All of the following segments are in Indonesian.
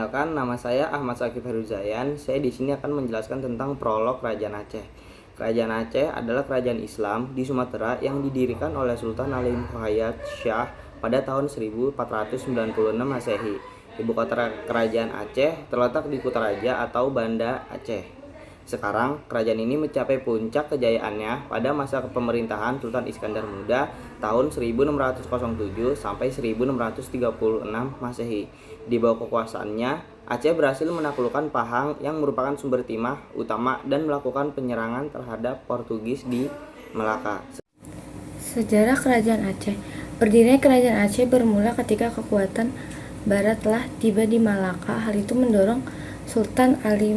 Perkenalkan, nama saya Ahmad Sakif Heruzayan. Saya di sini akan menjelaskan tentang prolog Kerajaan Aceh. Kerajaan Aceh adalah kerajaan Islam di Sumatera yang didirikan oleh Sultan Ali Muhayyad Shah pada tahun 1496 Masehi. Ibu kota kerajaan Aceh terletak di Kutaraja atau Banda Aceh. Sekarang, kerajaan ini mencapai puncak kejayaannya pada masa pemerintahan Sultan Iskandar Muda tahun 1607 sampai 1636 Masehi. Di bawah kekuasaannya, Aceh berhasil menaklukkan Pahang yang merupakan sumber timah utama dan melakukan penyerangan terhadap Portugis di Melaka. Sejarah Kerajaan Aceh. Berdirinya Kerajaan Aceh bermula ketika kekuatan Barat telah tiba di Malaka. Hal itu mendorong Sultan Ali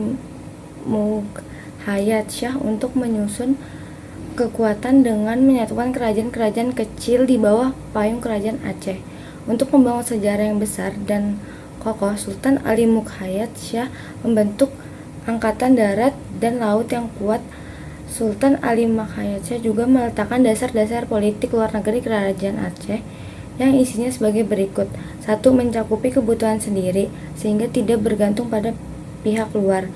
Muhayyad Shah untuk menyusun kekuatan dengan menyatukan kerajaan-kerajaan kecil di bawah payung Kerajaan Aceh. Untuk membangun sejarah yang besar dan kokoh, Sultan Ali Muhayyad Shah membentuk angkatan darat dan laut yang kuat. Sultan Ali Muhayyad Shah juga meletakkan dasar-dasar politik luar negeri Kerajaan Aceh yang isinya sebagai berikut. 1. Mencakupi kebutuhan sendiri sehingga tidak bergantung pada pihak luar.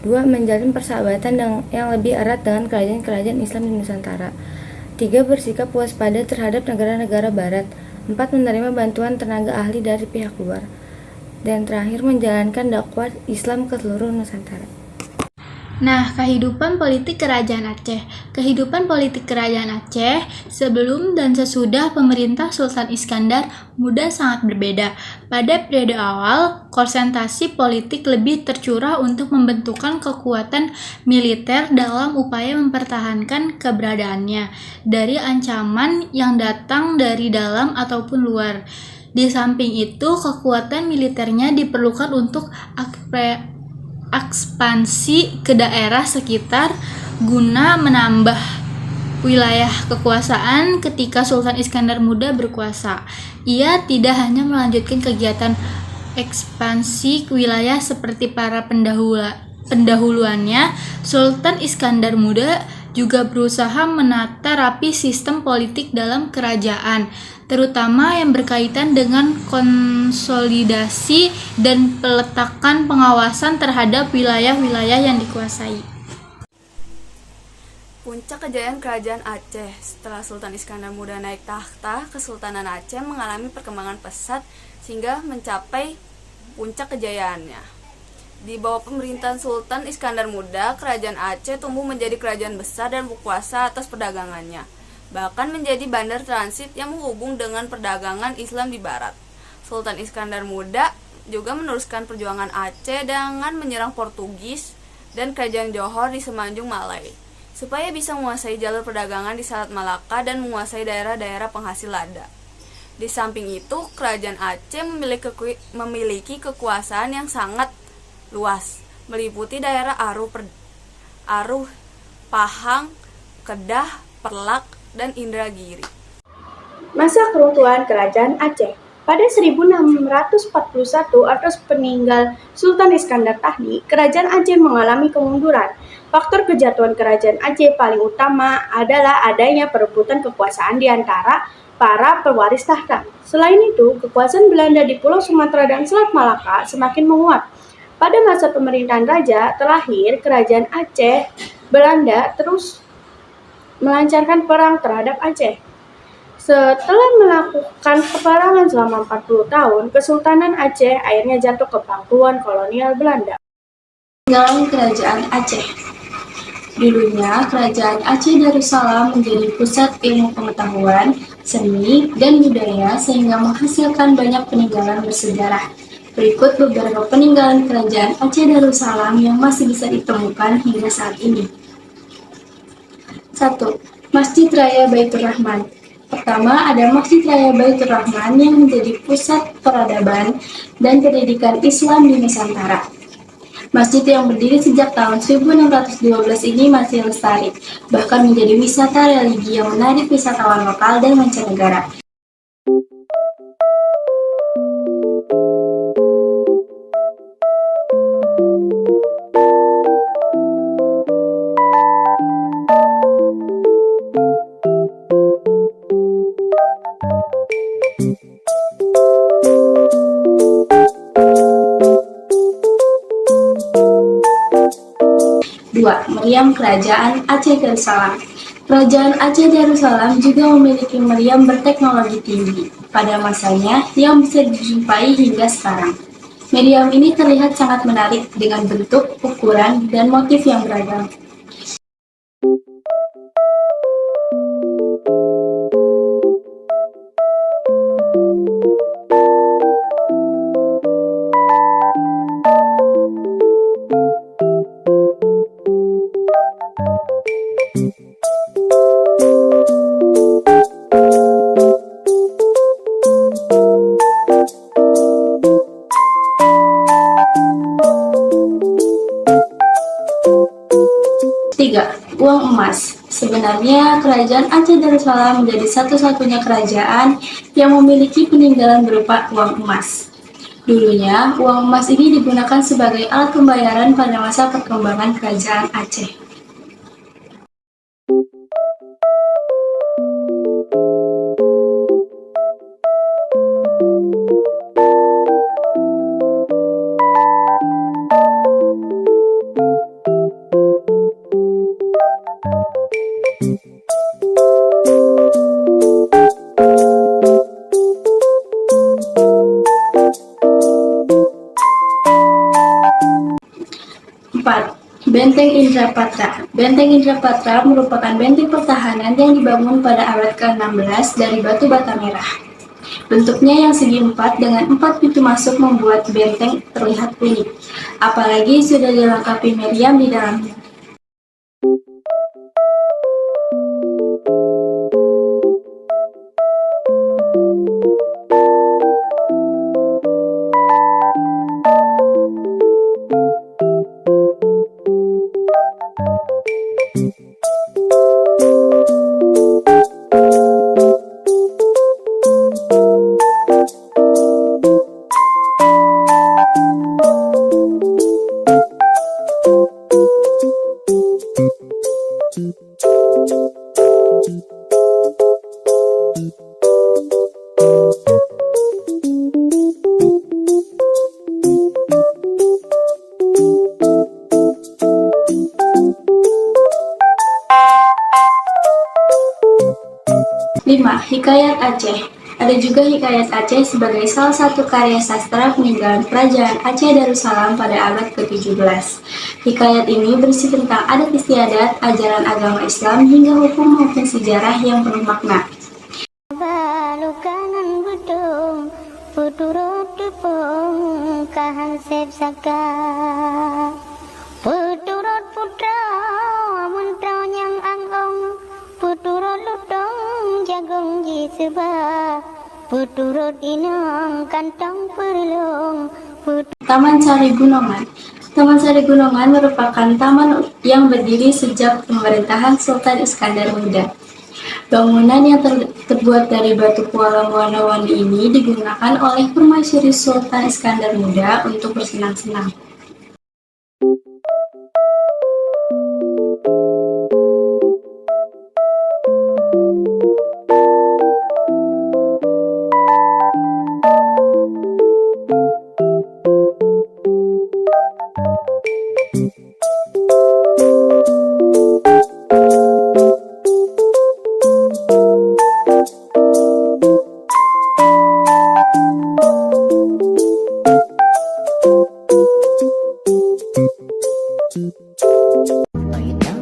2. Menjalin persahabatan yang lebih erat dengan kerajaan-kerajaan Islam di Nusantara. 3. Bersikap waspada terhadap negara-negara barat. 4. Menerima bantuan tenaga ahli dari pihak luar. Dan terakhir, menjalankan dakwah Islam ke seluruh Nusantara. Nah, kehidupan politik Kerajaan Aceh. Kehidupan politik Kerajaan Aceh sebelum dan sesudah pemerintah Sultan Iskandar Muda sangat berbeda. Pada periode awal, konsentrasi politik lebih tercurah untuk membentukkan kekuatan militer dalam upaya mempertahankan keberadaannya dari ancaman yang datang dari dalam ataupun luar. Di samping itu, kekuatan militernya diperlukan untuk ekspansi ke daerah sekitar guna menambah wilayah kekuasaan ketika Sultan Iskandar Muda berkuasa. Ia tidak hanya melanjutkan kegiatan ekspansi wilayah seperti para pendahuluannya, Sultan Iskandar Muda juga berusaha menata rapi sistem politik dalam kerajaan, terutama yang berkaitan dengan konsolidasi dan peletakan pengawasan terhadap wilayah-wilayah yang dikuasai. Puncak kejayaan Kerajaan Aceh. Setelah Sultan Iskandar Muda naik tahta, Kesultanan Aceh mengalami perkembangan pesat sehingga mencapai puncak kejayaannya. Di bawah pemerintahan Sultan Iskandar Muda, Kerajaan Aceh tumbuh menjadi kerajaan besar dan berkuasa atas perdagangannya, bahkan menjadi bandar transit yang menghubung dengan perdagangan Islam di barat. Sultan Iskandar Muda juga meneruskan perjuangan Aceh dengan menyerang Portugis dan Kerajaan Johor di Semenanjung Malay, supaya bisa menguasai jalur perdagangan di Selat Malaka dan menguasai daerah-daerah penghasil lada. Di samping itu, Kerajaan Aceh memiliki kekuasaan yang sangat luas, meliputi daerah Aruh, Pahang, Kedah, Perlak, dan Indragiri. Masa keruntuhan Kerajaan Aceh. Pada 1641 atas peninggal Sultan Iskandar Tahdi, Kerajaan Aceh mengalami kemunduran. Faktor kejatuhan Kerajaan Aceh paling utama adalah adanya perebutan kekuasaan di antara para pewaris tahta. Selain itu, kekuasaan Belanda di Pulau Sumatera dan Selat Malaka semakin menguat. Pada masa pemerintahan Raja terakhir Kerajaan Aceh, Belanda terus melancarkan perang terhadap Aceh. Setelah melakukan peperangan selama 40 tahun, Kesultanan Aceh akhirnya jatuh ke pangkuan kolonial Belanda. Peninggalan Kerajaan Aceh. Dulunya, Kerajaan Aceh Darussalam menjadi pusat ilmu pengetahuan, seni, dan budaya sehingga menghasilkan banyak peninggalan bersejarah. Berikut beberapa peninggalan Kerajaan Aceh Darussalam yang masih bisa ditemukan hingga saat ini. 1. Masjid Raya Baitur Rahman. Pertama, ada Masjid Raya Baitur Rahman yang menjadi pusat peradaban dan pendidikan Islam di Nusantara. Masjid yang berdiri sejak tahun 1612 ini masih lestari, bahkan menjadi wisata religi yang menarik wisatawan lokal dan mancanegara. meriam Kerajaan Aceh Darussalam. Kerajaan Aceh Darussalam juga memiliki meriam berteknologi tinggi pada masanya yang bisa dijumpai hingga sekarang. Meriam ini terlihat sangat menarik dengan bentuk, ukuran, dan motif yang beragam. Tiga, uang emas. Sebenarnya Kerajaan Aceh Darussalam menjadi satu-satunya kerajaan yang memiliki peninggalan berupa uang emas. Dulunya, uang emas ini digunakan sebagai alat pembayaran pada masa perkembangan Kerajaan Aceh. Benteng Indrapatra. Benteng Indrapatra merupakan benteng pertahanan yang dibangun pada abad ke-16 dari batu bata merah. Bentuknya yang segi empat dengan 4 pintu masuk membuat benteng terlihat unik, apalagi sudah dilengkapi meriam di dalamnya. Hikayat Aceh. Ada juga Hikayat Aceh sebagai salah satu karya sastra peninggalan Kerajaan Aceh Darussalam pada abad ke-17. Hikayat ini berisi tentang adat istiadat, ajaran agama Islam, hingga hukum maupun sejarah yang penuh makna. Taman Sari Gunungan. Taman Sari Gunungan merupakan taman yang berdiri sejak pemerintahan Sultan Iskandar Muda. Bangunan yang terbuat dari batu pualam warna-warni ini digunakan oleh permaisuri Sultan Iskandar Muda untuk bersenang-senang. Are you down?